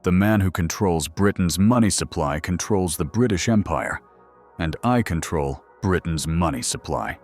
The man who controls Britain's money supply controls the British Empire, and I control Britain's money supply.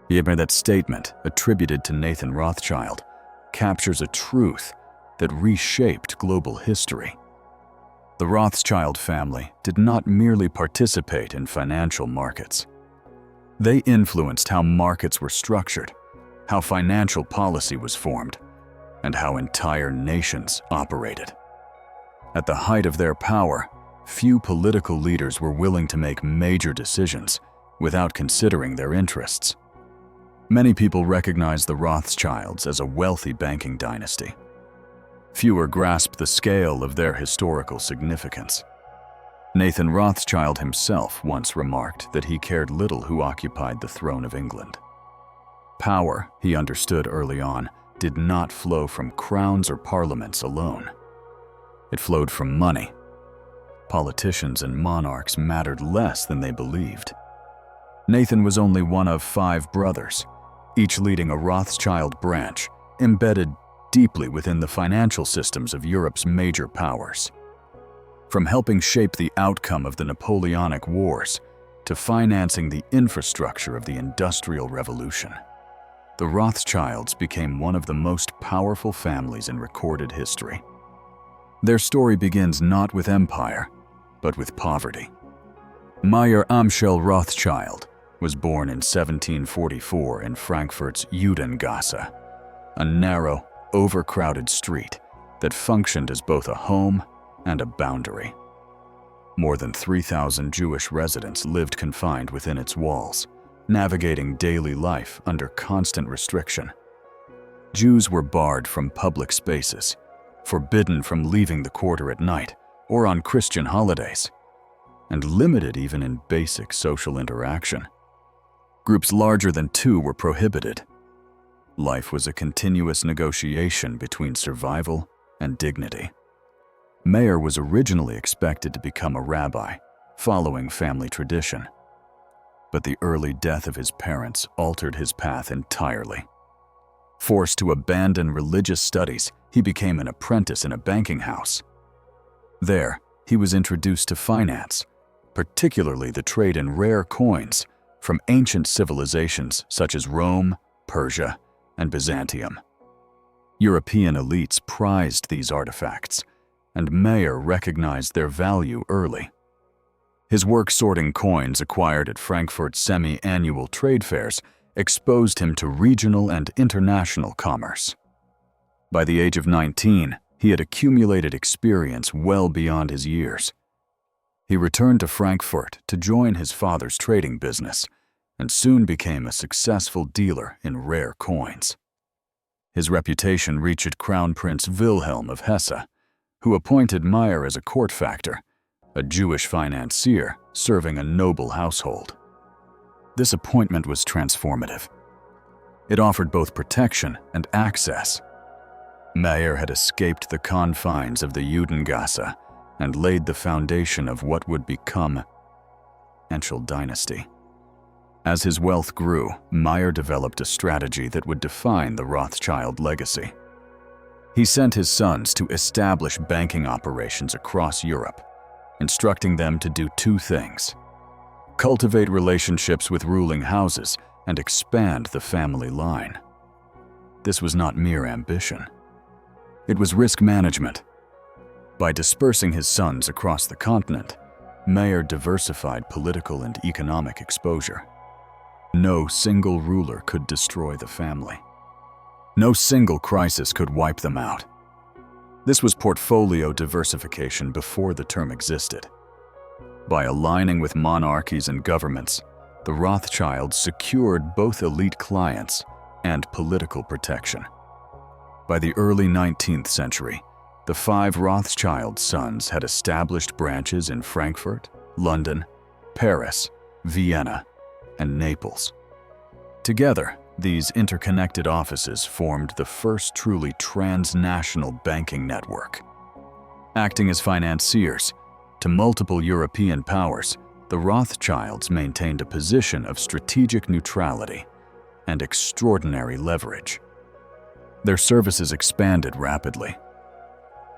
Yet that statement, attributed to Nathan Rothschild, captures a truth that reshaped global history. The Rothschild family did not merely participate in financial markets. They influenced how markets were structured, how financial policy was formed, and how entire nations operated. At the height of their power, few political leaders were willing to make major decisions without considering their interests. Many people recognize the Rothschilds as a wealthy banking dynasty. Fewer grasp the scale of their historical significance. Nathan Rothschild himself once remarked that he cared little who occupied the throne of England. Power, he understood early on, did not flow from crowns or parliaments alone. It flowed from money. Politicians and monarchs mattered less than they believed. Nathan was only one of 5 brothers, each leading a Rothschild branch embedded deeply within the financial systems of Europe's major powers. From helping shape the outcome of the Napoleonic Wars to financing the infrastructure of the Industrial Revolution, the Rothschilds became one of the most powerful families in recorded history. Their story begins not with empire, but with poverty. Mayer Amschel Rothschild was born in 1744 in Frankfurt's Judengasse, a narrow, overcrowded street that functioned as both a home and a boundary. More than 3,000 Jewish residents lived confined within its walls, navigating daily life under constant restriction. Jews were barred from public spaces, forbidden from leaving the quarter at night or on Christian holidays, and limited even in basic social interaction. Groups larger than 2 were prohibited. Life was a continuous negotiation between survival and dignity. Mayer was originally expected to become a rabbi, following family tradition. But the early death of his parents altered his path entirely. Forced to abandon religious studies, he became an apprentice in a banking house. There, he was introduced to finance, particularly the trade in rare coins from ancient civilizations such as Rome, Persia, and Byzantium. European elites prized these artifacts, and Mayer recognized their value early. His work sorting coins acquired at Frankfurt's semi-annual trade fairs exposed him to regional and international commerce. By the age of 19, he had accumulated experience well beyond his years. He returned to Frankfurt to join his father's trading business and soon became a successful dealer in rare coins. His reputation reached Crown Prince Wilhelm of Hesse, who appointed Mayer as a court factor, a Jewish financier serving a noble household. This appointment was transformative. It offered both protection and access. Mayer had escaped the confines of the Judengasse and laid the foundation of what would become the Rothschild dynasty. As his wealth grew, Mayer developed a strategy that would define the Rothschild legacy. He sent his sons to establish banking operations across Europe, instructing them to do 2 things: cultivate relationships with ruling houses and expand the family line. This was not mere ambition. It was risk management. By dispersing his sons across the continent, Mayer diversified political and economic exposure. No single ruler could destroy the family. No single crisis could wipe them out. This was portfolio diversification before the term existed. By aligning with monarchies and governments, the Rothschilds secured both elite clients and political protection. By the early 19th century, the 5 Rothschild sons had established branches in Frankfurt, London, Paris, Vienna, and Naples. Together, these interconnected offices formed the first truly transnational banking network. Acting as financiers to multiple European powers, the Rothschilds maintained a position of strategic neutrality and extraordinary leverage. Their services expanded rapidly.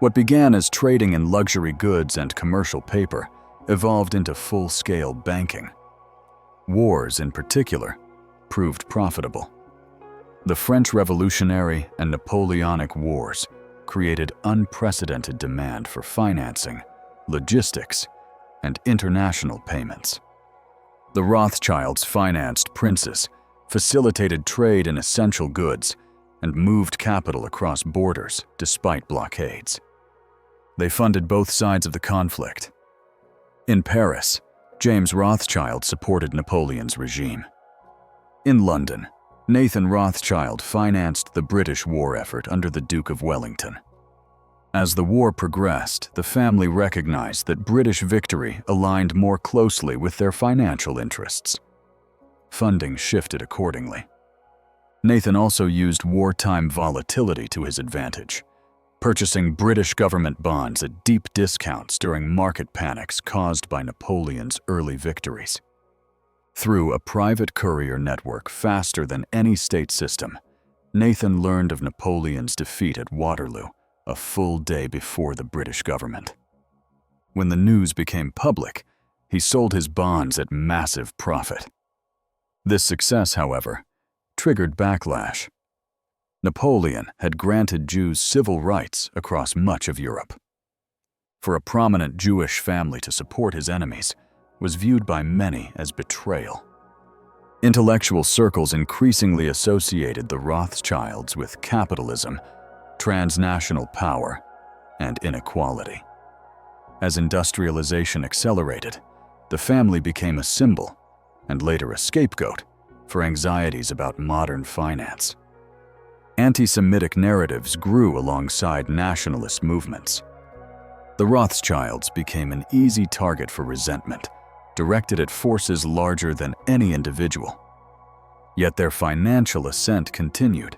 What began as trading in luxury goods and commercial paper evolved into full-scale banking. Wars, in particular, proved profitable. The French Revolutionary and Napoleonic Wars created unprecedented demand for financing, logistics, and international payments. The Rothschilds financed princes, facilitated trade in essential goods, and moved capital across borders despite blockades. They funded both sides of the conflict. In Paris, James Rothschild supported Napoleon's regime. In London, Nathan Rothschild financed the British war effort under the Duke of Wellington. As the war progressed, the family recognized that British victory aligned more closely with their financial interests. Funding shifted accordingly. Nathan also used wartime volatility to his advantage, purchasing British government bonds at deep discounts during market panics caused by Napoleon's early victories. Through a private courier network faster than any state system, Nathan learned of Napoleon's defeat at Waterloo a full day before the British government. When the news became public, he sold his bonds at massive profit. This success, however, triggered backlash. Napoleon had granted Jews civil rights across much of Europe. For a prominent Jewish family to support his enemies was viewed by many as betrayal. Intellectual circles increasingly associated the Rothschilds with capitalism, transnational power, and inequality. As industrialization accelerated, the family became a symbol, and later a scapegoat, for anxieties about modern finance. Anti-Semitic narratives grew alongside nationalist movements. The Rothschilds became an easy target for resentment, directed at forces larger than any individual. Yet their financial ascent continued.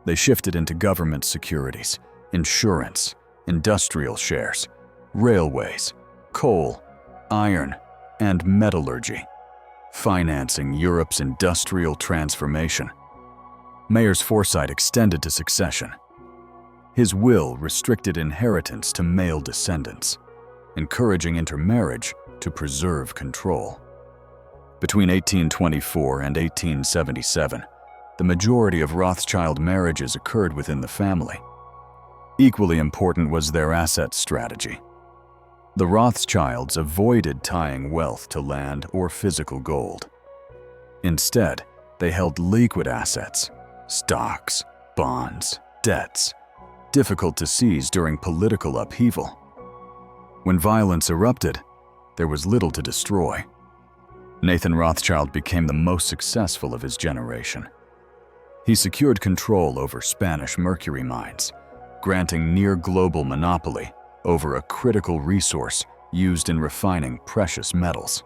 They shifted into government securities, insurance, industrial shares, railways, coal, iron, and metallurgy, financing Europe's industrial transformation. Mayer's foresight extended to succession. His will restricted inheritance to male descendants, encouraging intermarriage to preserve control. Between 1824 and 1877, the majority of Rothschild marriages occurred within the family. Equally important was their asset strategy. The Rothschilds avoided tying wealth to land or physical gold. Instead, they held liquid assets, stocks, bonds, debts, difficult to seize during political upheaval. When violence erupted, there was little to destroy. Nathan Rothschild became the most successful of his generation. He secured control over Spanish mercury mines, granting near-global monopoly over a critical resource used in refining precious metals.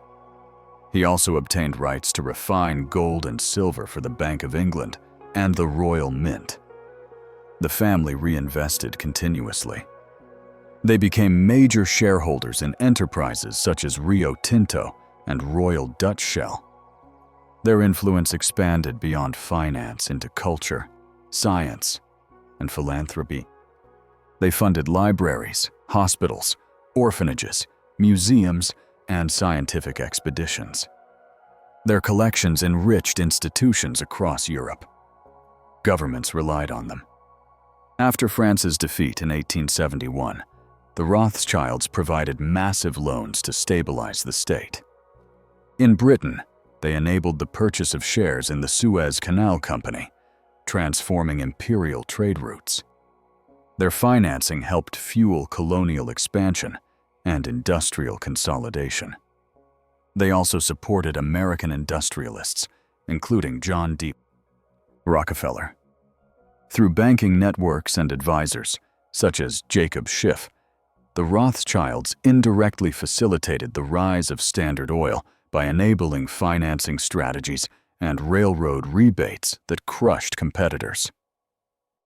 He also obtained rights to refine gold and silver for the Bank of England and the Royal Mint. The family reinvested continuously. They became major shareholders in enterprises such as Rio Tinto and Royal Dutch Shell. Their influence expanded beyond finance into culture, science, and philanthropy. They funded libraries, hospitals, orphanages, museums, and scientific expeditions. Their collections enriched institutions across Europe. Governments relied on them. After France's defeat in 1871, the Rothschilds provided massive loans to stabilize the state. In Britain, they enabled the purchase of shares in the Suez Canal Company, transforming imperial trade routes. Their financing helped fuel colonial expansion and industrial consolidation. They also supported American industrialists, including John D. Rockefeller. Through banking networks and advisors, such as Jacob Schiff, the Rothschilds indirectly facilitated the rise of Standard Oil by enabling financing strategies and railroad rebates that crushed competitors.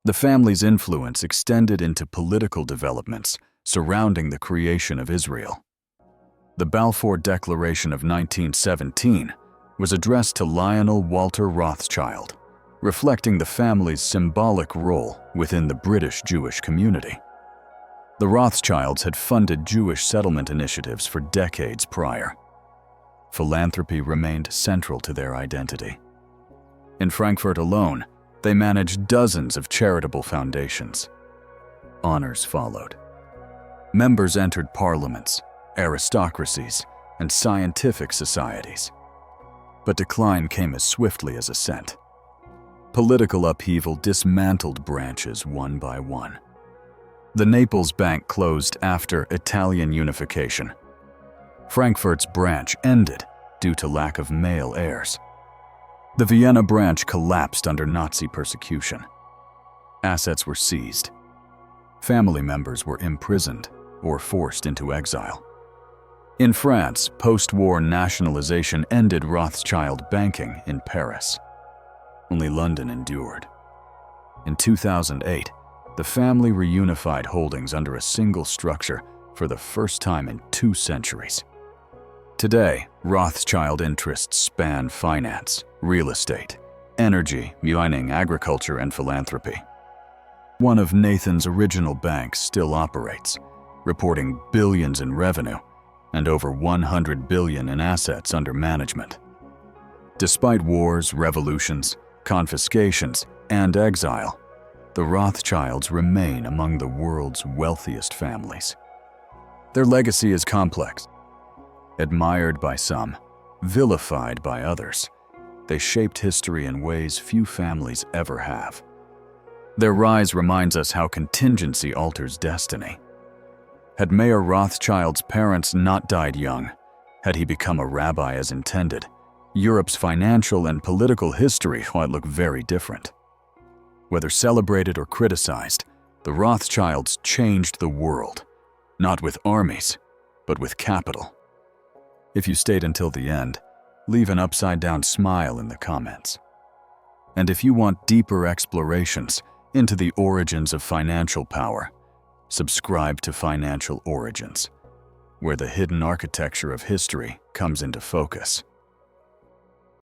The family's influence extended into political developments surrounding the creation of Israel. The Balfour Declaration of 1917 was addressed to Lionel Walter Rothschild, reflecting the family's symbolic role within the British Jewish community. The Rothschilds had funded Jewish settlement initiatives for decades prior. Philanthropy remained central to their identity. In Frankfurt alone, they managed dozens of charitable foundations. Honors followed. Members entered parliaments, aristocracies, and scientific societies. But decline came as swiftly as ascent. Political upheaval dismantled branches one by one. The Naples Bank closed after Italian unification. Frankfurt's branch ended due to lack of male heirs. The Vienna branch collapsed under Nazi persecution. Assets were seized. Family members were imprisoned or forced into exile. In France, post-war nationalization ended Rothschild banking in Paris. Only London endured. In 2008, the family reunified holdings under a single structure for the first time in 2 centuries. Today, Rothschild interests span finance, real estate, energy, mining, agriculture, and philanthropy. One of Nathan's original banks still operates, reporting billions in revenue and over 100 billion in assets under management. Despite wars, revolutions, confiscations, and exile, the Rothschilds remain among the world's wealthiest families. Their legacy is complex. Admired by some, vilified by others, they shaped history in ways few families ever have. Their rise reminds us how contingency alters destiny. Had Mayer Rothschild's parents not died young, had he become a rabbi as intended, Europe's financial and political history might look very different. Whether celebrated or criticized, the Rothschilds changed the world, not with armies, but with capital. If you stayed until the end, leave an upside-down smile in the comments. And if you want deeper explorations into the origins of financial power, subscribe to Financial Origins, where the hidden architecture of history comes into focus.